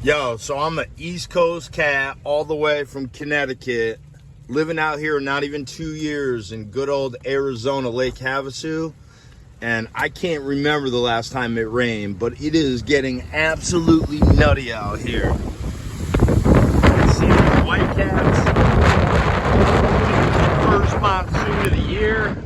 Yo, so I'm an East Coast cat all the way from Connecticut, living out here not even 2 years in good old Arizona, Lake Havasu. And I can't remember the last time it rained, but it is getting absolutely nutty out here. See the white caps, first monsoon of the year.